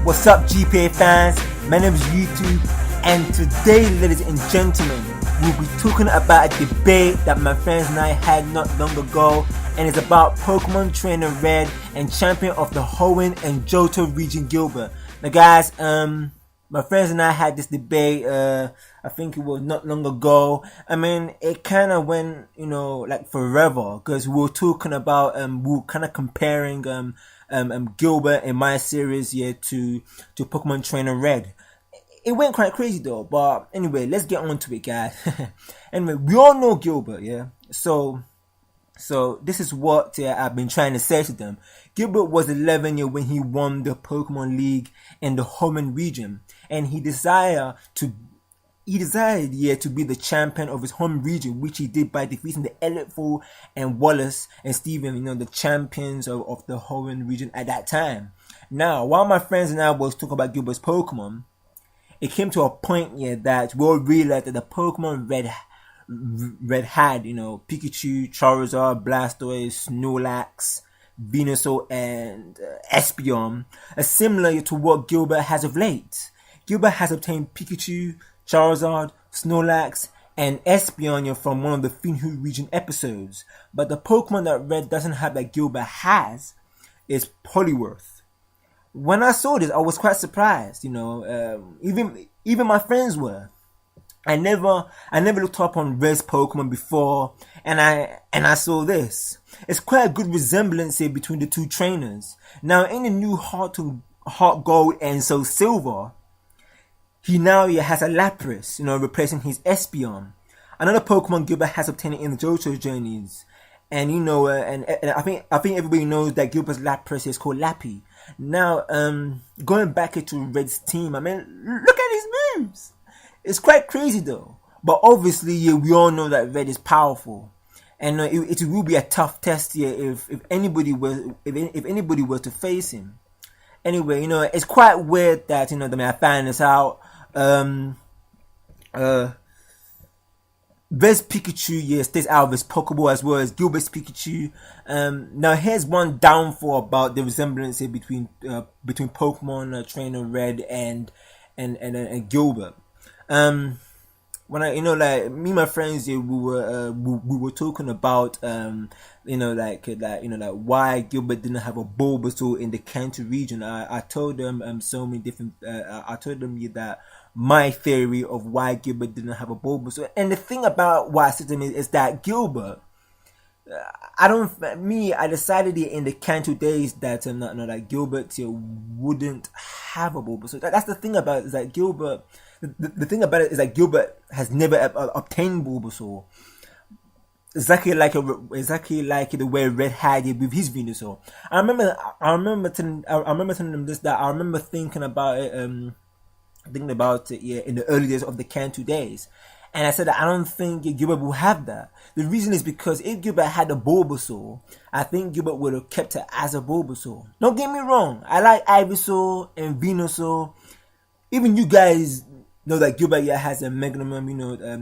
What's up, GPA fans? My name is Uthtube, and today, ladies and gentlemen, we'll be talking about a debate that my friends and I had not long ago, and it's about Pokemon Trainer Red and champion of the Hoenn and Johto region, Gilbert. Now, guys, my friends and I had this debate. I think it was not long ago. I mean, it kind of went, like forever, because we were talking about, we were kind of comparing Gilbert in my series to Pokemon Trainer Red. It went quite crazy though, but anyway, let's get on to it, guys. Anyway, we all know Gilbert, yeah? So this is what I've been trying to say to them. Gilbert was 11 when he won the Pokemon League in the Hoenn region, and he desired to be the champion of his home region, which he did by defeating the Elite Four and Wallace and Steven, the champions of the Hoenn region at that time. Now, while my friends and I was talking about Gilbert's Pokemon, it came to a point that we all realized that the Pokemon Red had, Pikachu, Charizard, Blastoise, Snorlax, Venusaur, and Espeon, similar to what Gilbert has of late. Gilbert has obtained Pikachu, Charizard, Snorlax, and Espeon from one of the Finhu region episodes. But the Pokemon that Red doesn't have that Gilbert has is Poliwrath. When I saw this, I was quite surprised. Even my friends were. I never looked up on Red's Pokemon before, and I saw this. It's quite a good resemblance here between the two trainers. Now, in the new Heart Gold and Soul Silver, he now has a Lapras, replacing his Espeon. Another Pokemon Gilbert has obtained in the Johto journeys, and and I think everybody knows that Gilbert's Lapras is called Lappy. Now, going back into Red's team, I mean, look at his memes. It's quite crazy though. But obviously, we all know that Red is powerful, and it will be a tough test here if anybody were to face him. Anyway, it's quite weird that I found this out. Red's Pikachu stays out of his Pokeball as well as Gilbert's Pikachu. Now here's one downfall about the resemblance here between Pokemon Trainer Red and Gilbert. When me and my friends, we were talking about why Gilbert didn't have a Bulbasaur in the Kanto region. I told them so many different. I told them that my theory of why Gilbert didn't have a Bulbasaur, and the thing about why I said to them is that Gilbert. I decided in the Kanto days that that Gilbert wouldn't have a Bulbasaur. That's the thing about it, is that Gilbert. The thing about it is that Gilbert has never obtained Bulbasaur. Exactly like the way Red had it with his Venusaur. I remember telling them this, that I remember thinking about it in the early days of the Kanto days. And I said that I don't think Gilbert will have that. The reason is because if Gilbert had a Bulbasaur, I think Gilbert would have kept it as a Bulbasaur. Don't get me wrong, I like Ivysaur and Venusaur. Even you guys know that Gilbert has a Magnum,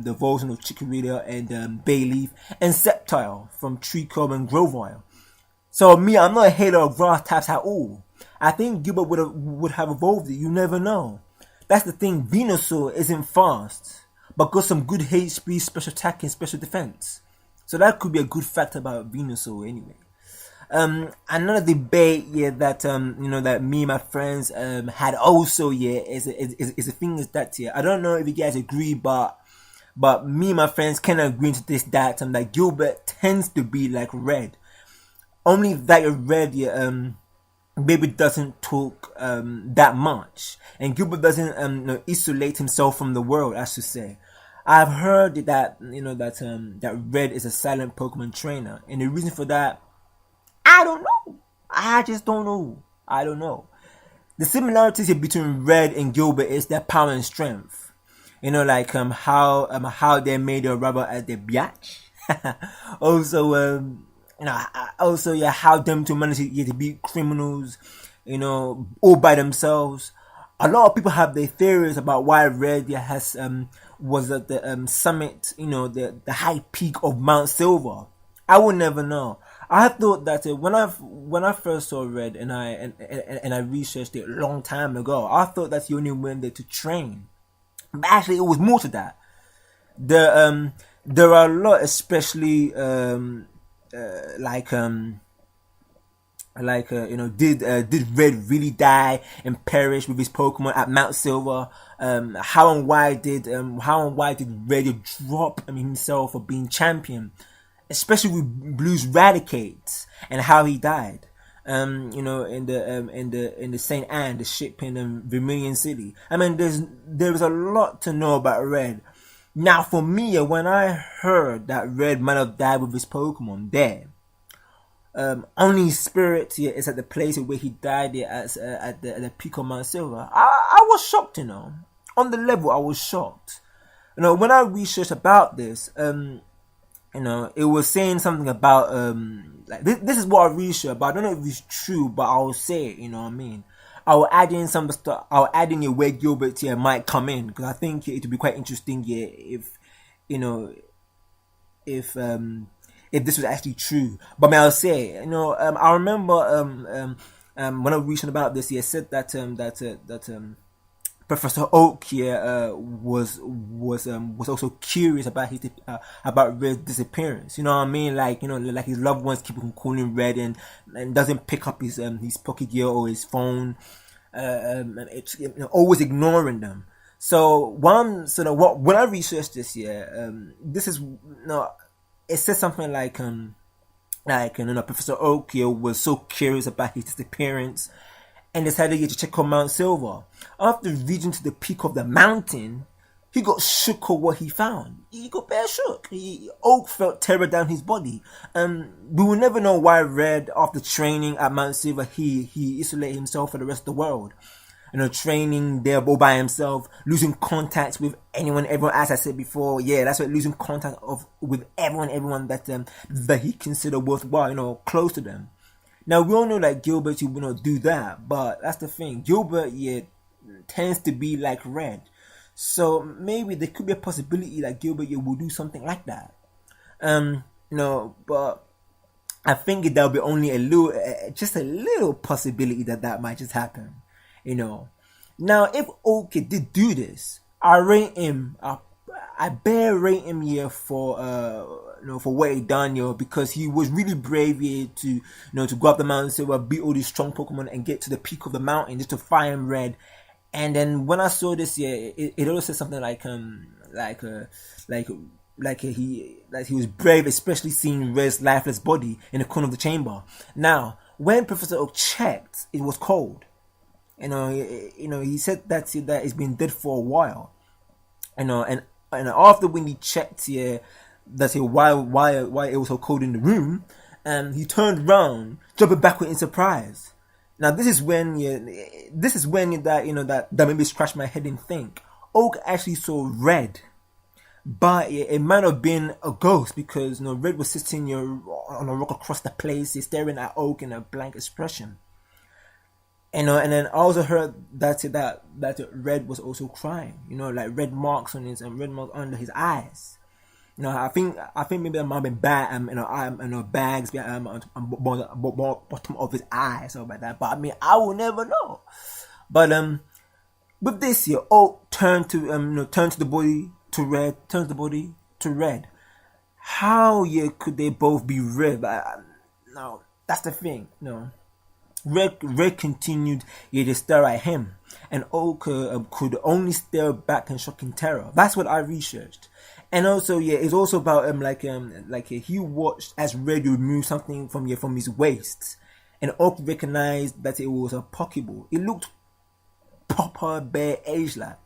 the version of Chikorita and Bayleaf, and Sceptile from Treecko and Grovyle. So me, I'm not a hater of grass types at all. I think Gilbert would have evolved it. You never know. That's the thing. Venusaur isn't fast, but got some good HP, special attack, and special defense. So that could be a good fact about Venusaur anyway. Another debate that that me and my friends had also is the thing is that I don't know if you guys agree, but me and my friends can agree to this, that that Gilbert tends to be like Red. Only that Red maybe doesn't talk that much, and Gilbert doesn't isolate himself from the world, I should say. I've heard that that Red is a silent Pokemon trainer, and the reason for that, I don't know. I just don't know. I don't know. The similarities here between Red and Gilbert is their power and strength. How they made their rubber as their biatch. Also, how them to manage to beat criminals, all by themselves. A lot of people have their theories about why Red was at the summit, the high peak of Mount Silver. I will never know. I thought that when I first saw Red and I researched it a long time ago, I thought that he only went there to train. But actually, it was more to that. There are a lot, especially like did Red really die and perish with his Pokemon at Mount Silver? How and why did Red drop himself for being champion? Especially with Blue's Radicates and how he died. In the Saint Anne, the ship in Vermilion City. I mean, there's a lot to know about Red. Now, for me, when I heard that Red might have died with his Pokemon there, only spirit here is at the place where he died there at the peak of Mount Silver. I was shocked, On the level, I was shocked. When I researched about this, it was saying something about this is what I researched, but I don't know if it's true, but I'll say it. You know what I mean? I will add in some stuff. I'll add in where Gilbert here might come in, because I think it would be quite interesting here if this was actually true. But I'll say, I remember when I was researching about this, he said that Professor Oak here was also curious about Red's disappearance. You know what I mean? Like his loved ones keep on calling Red and doesn't pick up his Pokégear or his phone, and it's always ignoring them. So when I researched this here, this is it says something like Professor Oak here was so curious about his disappearance and decided to check on Mount Silver. After reaching to the peak of the mountain, he got shook of what he found. He got bare shook. Oak felt terror down his body. We will never know why Red, after training at Mount Silver, he isolated himself from the rest of the world. Training there all by himself, losing contact with everyone, as I said before. Yeah, that's what, losing contact with everyone that he considered worthwhile, close to them. Now, we all know that Gilbert, you will not do that, but that's the thing. Gilbert, tends to be like Red. So maybe there could be a possibility that Gilbert will do something like that. But I think there'll be only just a little possibility that might just happen. Now, if Oak did do this, I rate him. I bear rate him here for what he done, because he was really brave here to go up the mountain, Silver, beat all these strong Pokemon and get to the peak of the mountain just to find Red. And then when I saw this here, it also said something like he was brave, especially seeing Red's lifeless body in the corner of the chamber. Now, when Professor Oak checked, it was cold. He said that it's been dead for a while. And after when he checked here, why it was so cold in the room, he turned around, jumping backward in surprise. Now this is when that made me scratch my head and think. Oak actually saw Red, but it might have been a ghost, because Red was sitting on a rock across the place, staring at Oak in a blank expression. And then I also heard that Red was also crying. Like red marks on red marks under his eyes. I think maybe there might have been bags on bottom of his eyes or like that. But I will never know. But with this here, Oak turns the body to Red. How could they both be Red? No, that's the thing. Red continued to stare at him, and Oak could only stare back in shocking terror. That's what I researched. And also, it's also about he watched as Red removed something from his waist, and Oak recognized that it was a Pokeball. It looked proper bare age-like,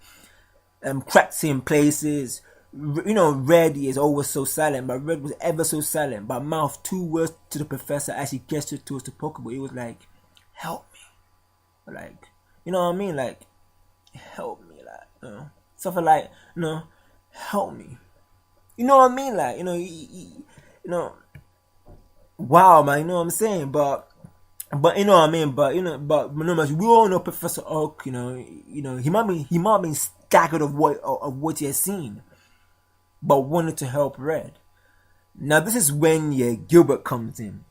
cracks in places. Red is always so silent, but Red was ever so silent, but mouthed 2 words to the professor as he gestured towards the Pokeball. It was like, help me, you know what I mean, help me, something like, help me, you know what I mean, wow, man, you know what I'm saying, but you know what I mean, but we all know Professor Oak, he might have been staggered of what he has seen, but wanted to help Red. Now this is when Gilbert comes in.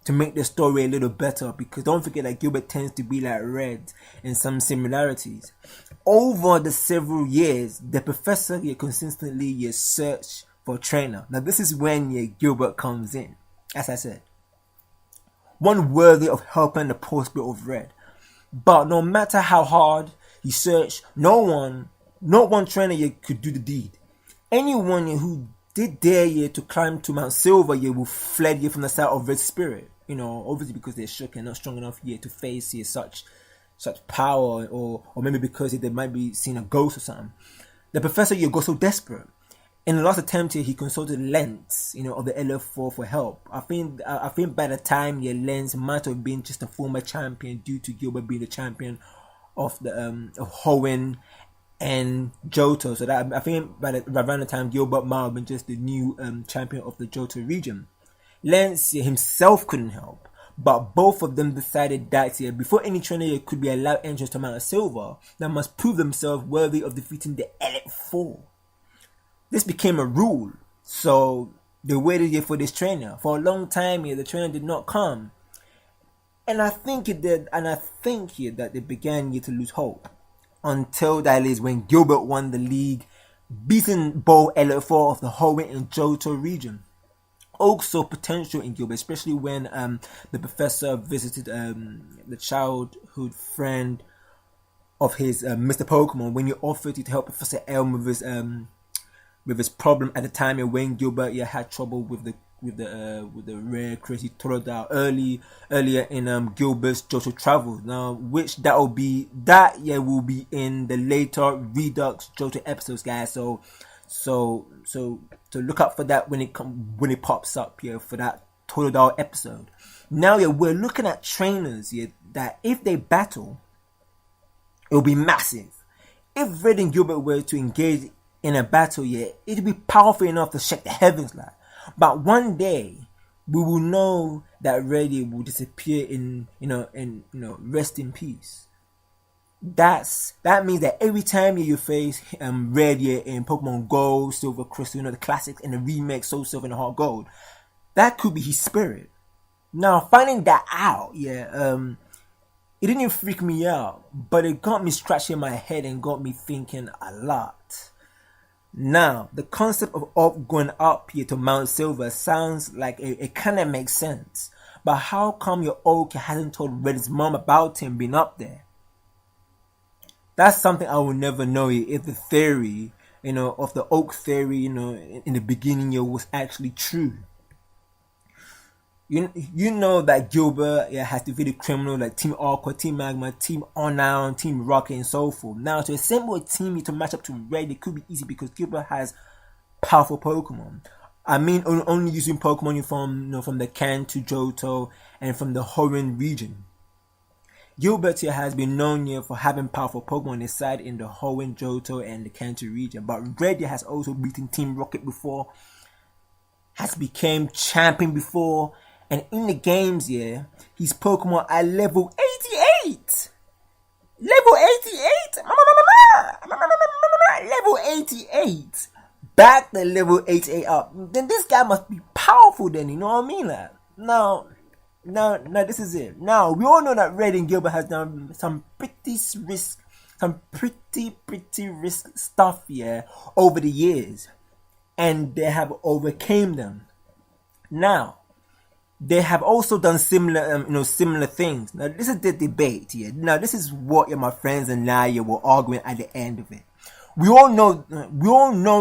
to make the story a little better, because don't forget that Gilbert tends to be like Red in some similarities. Over the several years, the professor consistently searched for a trainer. Now this is when Gilbert comes in, as I said, one worthy of helping the poor spirit of Red. But no matter how hard he searched, not one trainer could do the deed. Anyone who did dare to climb to Mount Silver will fled from the side of Red Spirit. Obviously because they're shook and not strong enough to face such power, or maybe because they might be seeing a ghost or something. The professor got so desperate. In the last attempt he consulted Lens, of the LF4 for help. I think by the time Lens might have been just a former champion due to Gilbert being the champion of the of Hoenn and Johto. So that I think around the time Gilbert might have been just the new champion of the Johto region. Lens himself couldn't help, but both of them decided that before any trainer could be allowed entrance to Mount Silver, they must prove themselves worthy of defeating the Elite Four. This became a rule, so they waited for this trainer. For a long time the trainer did not come. And I think that they began to lose hope. Until that is when Gilbert won the league, beating both Elite Four of the Hoenn and Johto region. Oak saw potential in Gilbert, especially when the professor visited the childhood friend of his Mr. Pokémon, when he offered to help Professor Elm with his problem at the time, when Gilbert had trouble with the rare crazy Totodile earlier in Gilbert's Johto travels. Now, which will be in the later Redux Johto episodes, guys. So look out for that when it pops up for that Totodile episode. Now we're looking at trainers that if they battle, it will be massive. If Red and Gilbert were to engage in a battle, it will be powerful enough to shake the heavens. But one day we will know that Red will disappear in rest in peace. That means that every time you face Red in Pokemon Gold, Silver Crystal, the classics and the remake Soul Silver and Heart Gold, that could be his spirit. Now finding that out, it didn't freak me out, but it got me scratching my head and got me thinking a lot. Now, the concept of going up to Mount Silver sounds like it kind of makes sense. But how come your Oak hasn't told Red's mom about him being up there? That's something I will never know if the theory, of the Oak theory, in the beginning was actually true. You know that Gilbert has defeated criminals like Team Aqua, Team Magma, Team Unown, Team Rocket, and so forth. Now, to assemble a team to match up to Red, it could be easy because Gilbert has powerful Pokemon. I mean, only using Pokemon from the Kanto, Johto, and from the Hoenn region. Gilbert has been known for having powerful Pokemon on his side in the Hoenn, Johto, and the Kanto region. But Red has also beaten Team Rocket before, has become champion before. And in the games, his Pokemon are level 88! Level 88! Level 88! Back the level 88 up. Then this guy must be powerful then, you know what I mean? Now, this is it. Now, we all know that Red and Gilbert has done some pretty risk stuff over the years. And they have overcame them. Now, they have also done similar things. Now, this is the debate here. Now, this is what my friends and I were arguing at the end of it. We all know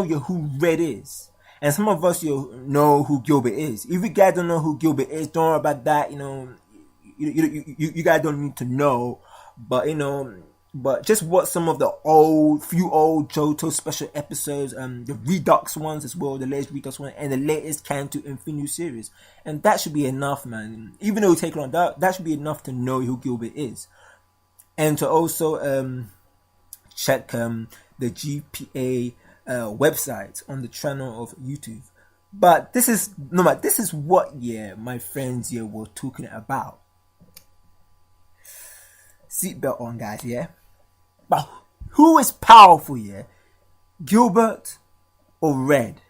who Red is, and some of us know who Gilbert is. If you guys don't know who Gilbert is, don't worry about that. You guys don't need to know, but just watch some of the few old Johto special episodes, the Redux ones as well, the latest Redux one, and the latest Kanto Infinite series. And that should be enough, man. Even though you take it on, that should be enough to know who Gilbert is. And to also check the GPA website on the channel of Uthtube. But this is what my friends were talking about. Seatbelt on, guys, But who is powerful, Gilbert or Red?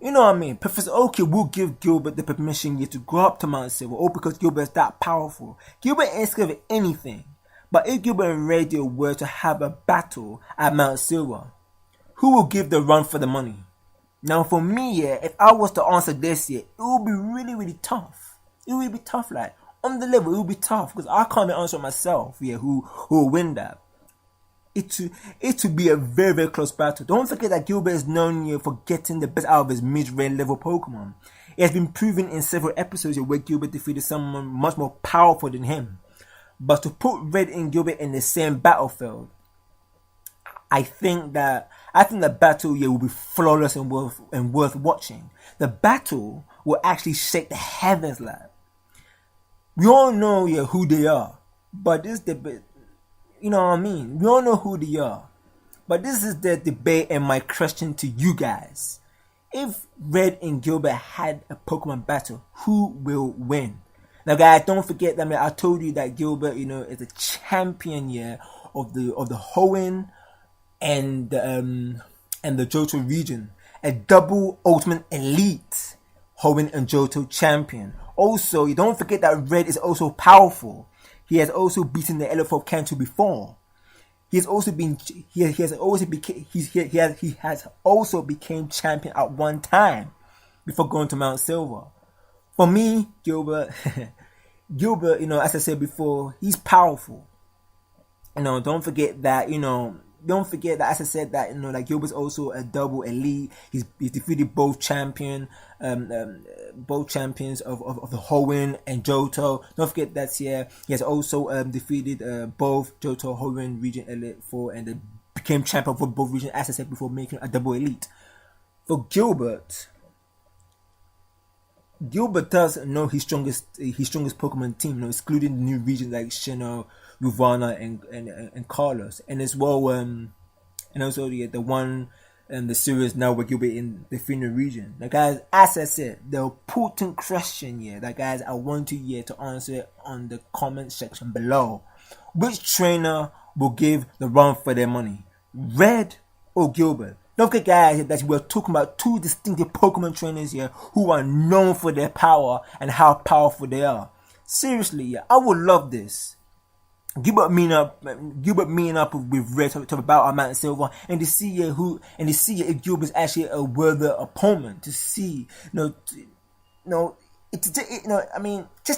You know what I mean? Professor Oak will give Gilbert the permission to go up to Mount Silver, all because Gilbert is that powerful. Gilbert ain't scared of anything. But if Gilbert and Radio were to have a battle at Mount Silver, who will give the run for the money? Now for me, if I was to answer this, it would be really, really tough. It would be tough, like, on the level, it would be tough, because I can't answer myself, who will win that. It would be a very, very close battle. Don't forget that Gilbert is known for getting the best out of his mid-range level Pokemon. It has been proven in several episodes where Gilbert defeated someone much more powerful than him. But to put Red and Gilbert in the same battlefield, I think the battle will be flawless and worth watching. The battle will actually shake the heavens, lad. We all know who they are, but this debate, you know what I mean? We all know who they are, but this is the debate and my question to you guys. If Red and Gilbert had a Pokemon battle, who will win? Now, guys, don't forget that I told you that Gilbert, is a champion of the Hoenn and the Johto region, a double Ultimate Elite Hoenn and Johto champion. Also, you don't forget that Red is also powerful. He has also beaten the Elephant Kanto before. He has also became champion at one time before going to Mount Silver. For me, Gilbert, as I said before, he's powerful. Don't forget that, as I said, that that Gilbert's also a double elite. He's defeated both champions of the Hoenn and Johto. Don't forget that he has also defeated both Johto, Hoenn region elite 4, and then became champion for both regions, as I said before, making a double elite. For Gilbert does know his strongest Pokemon team, excluding the new regions like Sinnoh, Luvana, and Carlos, and as well, and also the one the series now where Gilbert in the Finno region. Now, guys, as I said, the important question guys, I want you to answer it on the comment section below. Which trainer will give the run for their money, Red or Gilbert? Don't forget, guys, that we're talking about two distinctive Pokemon trainers who are known for their power and how powerful they are. Seriously, I would love this. Gilbert meeting up with Red to about our Mount Silver, and to see if Gilbert's actually a worthy opponent. To see, just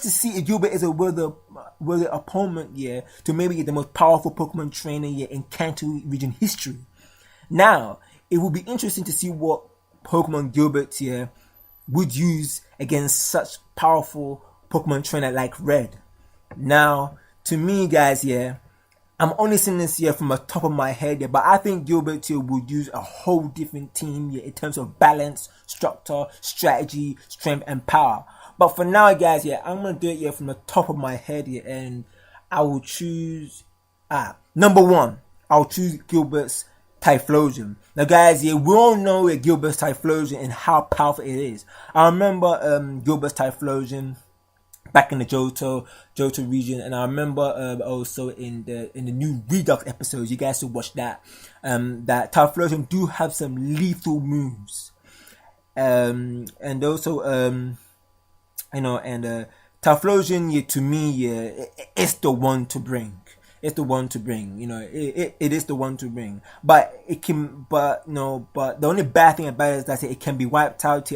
to see if Gilbert is a worthy opponent, to maybe get the most powerful Pokemon trainer in Kanto region history. Now, it will be interesting to see what Pokemon Gilbert would use against such powerful Pokemon trainer like Red. Now, to me, guys, I'm only saying this from the top of my head, but I think Gilbert would use a whole different team in terms of balance, structure, strategy, strength, and power. But for now, guys, I'm gonna do it from the top of my head, and I will choose number one. I'll choose Gilbert's Typhlosion. Now, guys, we all know Gilbert's Typhlosion and how powerful it is. I remember Gilbert's Typhlosion back in the Johto region, and I remember also in the new Redux episodes. You guys should watch that. That Typhlosion do have some lethal moves, and also Typhlosion to me it's the one to bring. It's the one to bring, it is the one to bring. But the only bad thing about it is that it can be wiped out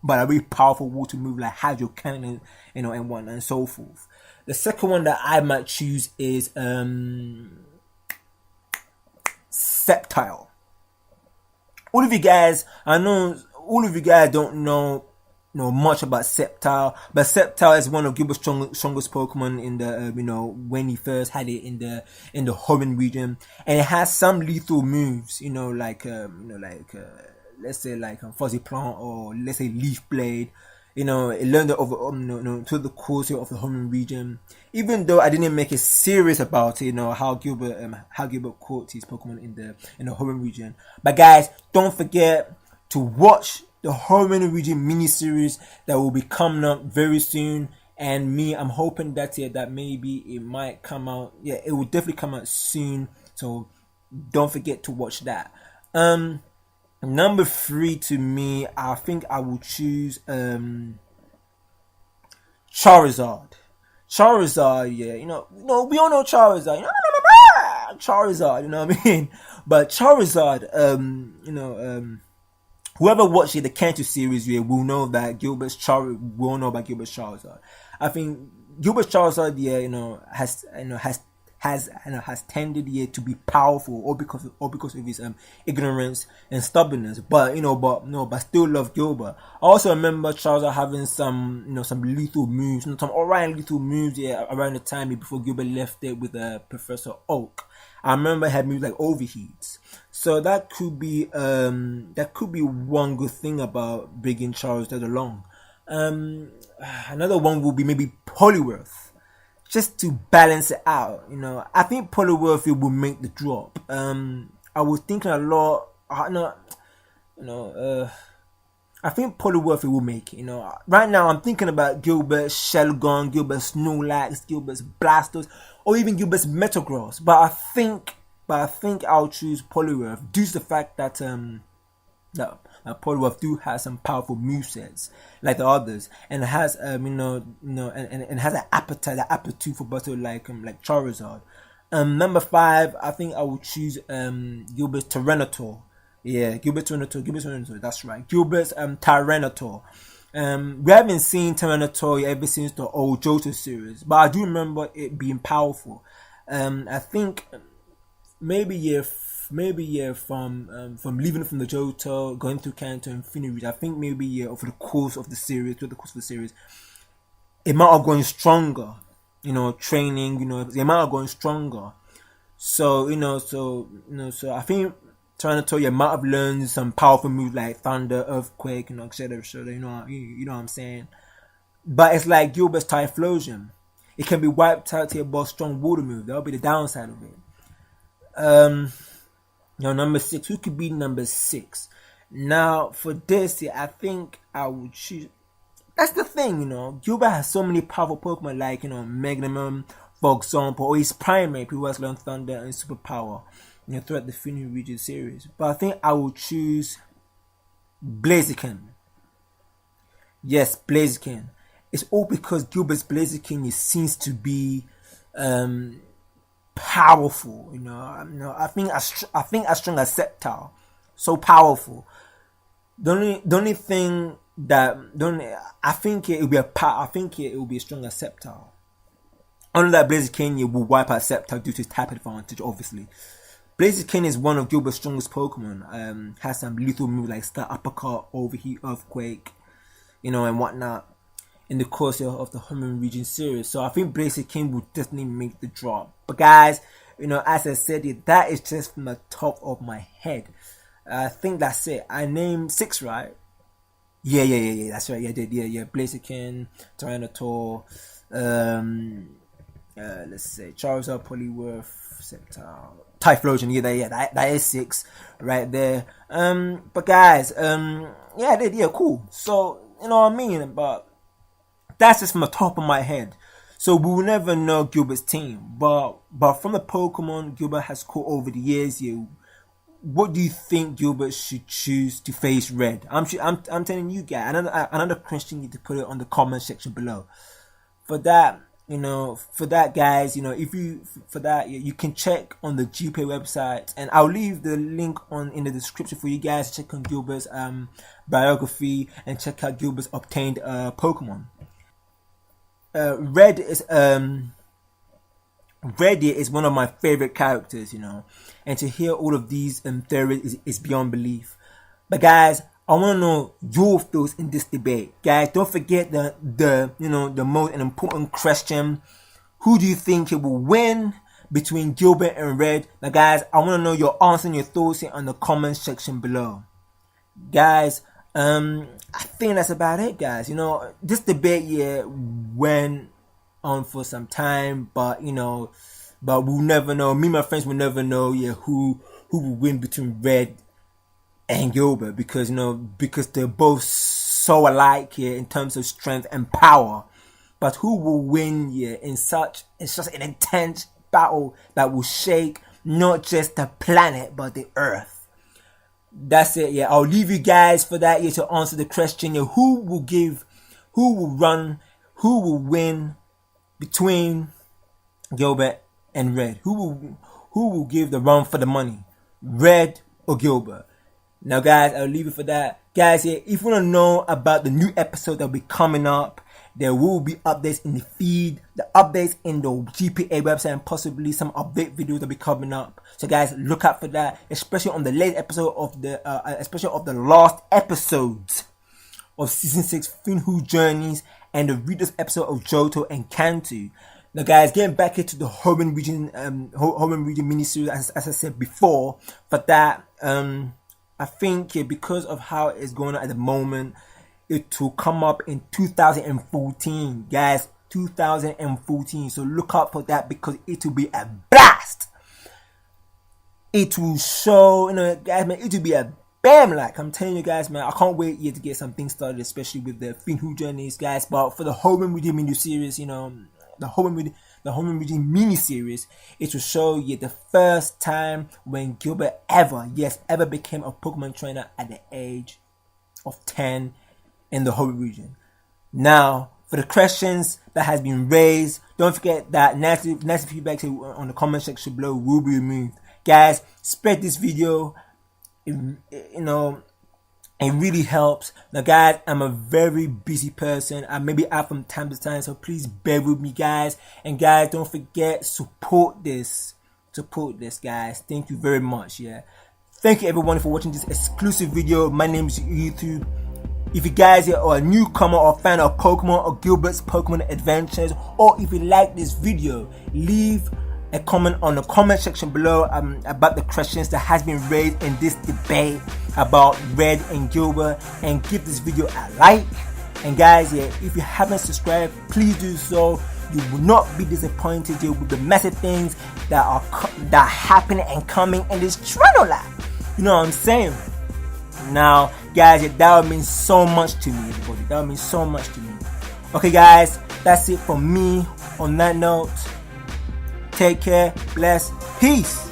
by a really powerful water move like Hydro Cannon, and whatnot and so forth. The second one that I might choose is Sceptile. All of you guys don't know much about Sceptile, but Sceptile is one of Gilbert's strongest Pokemon in the when he first had it in the Hoenn region, and it has some lethal moves, let's say like Fuzzy Plant, or let's say Leaf Blade. It learned over to the course of the Hoenn region. Even though I didn't make it serious about it, how Gilbert caught his Pokemon in the Hoenn region. But guys, don't forget to watch the Hoenn region miniseries that will be coming up very soon. And I'm hoping that that maybe it might come out. It will definitely come out soon. So don't forget to watch that. Number 3 to me, I think I will choose Charizard. Charizard, yeah, we all know Charizard. Charizard, you know what I mean? But Charizard, whoever watched the Kanto series, yeah, will know that will know about Gilbert's Charizard. I think Gilbert's Charizard, yeah, has tended, yeah, to be powerful, or because of his ignorance and stubbornness. But still love Gilbert. I also remember Charizard having some lethal moves, some alright lethal moves, yeah, around the time before Gilbert left it with Professor Oak. I remember it had moves like overheats. So that could be one good thing about bringing Charizard along. Another one will be maybe Poliwrath, just to balance it out. I think Poliwrath will make the drop. I was thinking a lot. I think Poliwrath will make it. Right now I'm thinking about Gilbert's Shelgon, Gilbert's Snorlax, Gilbert's Blastoise, or even Gilbert's Metagross. But I think I'll choose Poliwrath due to the fact that Poliwrath do have some powerful movesets like the others, and it has and has an aptitude for battle like Charizard. Number 5, I think I will choose Gilbert's Tyranitar. Yeah, Gilbert's Tyranitar. That's right, Gilbert's Tyranitar. We haven't seen Tyranitar ever since the old Johto series, but I do remember it being powerful. I think maybe from leaving from the Johto, going through Kanto and Infinity, I think maybe through the course of the series, it might have gone stronger. Training, it might have gone stronger. So so I think Tyranitar might have learned some powerful moves like Thunder, Earthquake, etc. You know what I'm saying. But it's like Gilbert's Typhlosion. It can be wiped out here by a strong water move. That'll be the downside of it. Number 6. Who could be number 6? Now, for this, I think I would choose. That's the thing, Gilbert has so many powerful Pokemon like, Magnum, for example, or his primate who has learned Thunder and Superpower, throughout the Infinity Region series. But I think I will choose Blaziken. Yes, Blaziken. It's all because Gilbert's Blaziken seems to be powerful. I think as strong as Sceptile, so powerful. The only thing that I think it will be it will be as strong as Sceptile. Only that Blaziken will wipe out Sceptile due to his type advantage, obviously. Blaziken is one of Gilbert's strongest Pokemon. Has some lethal moves like Sky Uppercut, Overheat, Earthquake, and whatnot in the course of the Human Region series. So I think Blaziken will definitely make the drop. But guys, as I said, that is just from the top of my head. I think that's it. I named 6, right? Yeah. That's right. Yeah, I did. Yeah. Blaziken, Tyranitar, let's say Charizard, Poliwrath, Sceptile, Typhlosion. That is 6 right there. But guys, I did. Yeah, cool. So you know what I mean. But that's just from the top of my head. So we will never know Gilbert's team. But from the Pokemon Gilbert has caught over the years, what do you think Gilbert should choose to face Red? I'm telling you guys. Another question, you need to put it on the comment section below. For that, guys, you can check on the GPA website, and I'll leave the link in the description for you guys to check on Gilbert's biography and check out Gilbert's obtained Pokemon. Red is one of my favorite characters, and to hear all of these theories is beyond belief. But guys, I want to know your thoughts in this debate. Guys, don't forget the most important question. Who do you think it will win between Gilbert and Red? Now guys, I want to know your answer and your thoughts in the comment section below. Guys, I think that's about it, guys. This debate went on for some time, but we'll never know. Me and my friends will never know who will win between Red and Gilbert, because they're both so alike here in terms of strength and power. But who will win in such an intense battle that will shake not just the planet but the earth? that's it. Yeah, I'll leave you guys for that. Yeah, to answer the question. Yeah, who will win between Gilbert and Red? Who will give the run for the money, Red or Gilbert? Now, guys, I'll leave it for that. Guys, yeah, if you want to know about the new episode that will be coming up, there will be updates in the feed, the updates in the GPA website, and possibly some update videos that will be coming up. So, guys, look out for that, especially on the latest episode of the last episodes of season 6, Finhu Journeys, and the readers episode of Johto and Kanto. Now, guys, getting back into the Hoenn region miniseries, as I said before, for that, I think because of how it's going on at the moment, it will come up in 2014, guys. 2014. So look out for that, because it will be a blast. It will show, guys, man. It will be a bam. Like I'm telling you guys, man. I can't wait yet to get some things started, especially with the Finhu Journeys, guys. But for the Hoenn region miniseries, the Hoenn region miniseries, it will show you the first time when Gilbert ever became a Pokemon trainer at the age of 10 in the Hoenn region. Now, for the questions that has been raised, don't forget that nasty feedback on the comment section below will be removed. Guys, spread this video. It really helps. Now, guys, I'm a very busy person. I may be out from time to time, so please bear with me, guys. And guys, don't forget, support this, guys. Thank you very much. Yeah, thank you everyone for watching this exclusive video. My name is Uthtube. If you guys are a newcomer or fan of Pokemon or Gilbert's Pokemon Adventures, or if you like this video, leave a comment on the comment section below about the questions that has been raised in this debate about Red and Gilbert, and give this video a like. And guys, yeah, if you haven't subscribed, please do so. You will not be disappointed with the massive things that are happening and coming in this channel life. You know what I'm saying? Now, guys, yeah, that would mean so much to me, everybody. That would mean so much to me. Okay, guys, that's it for me. On that note, take care, bless, peace.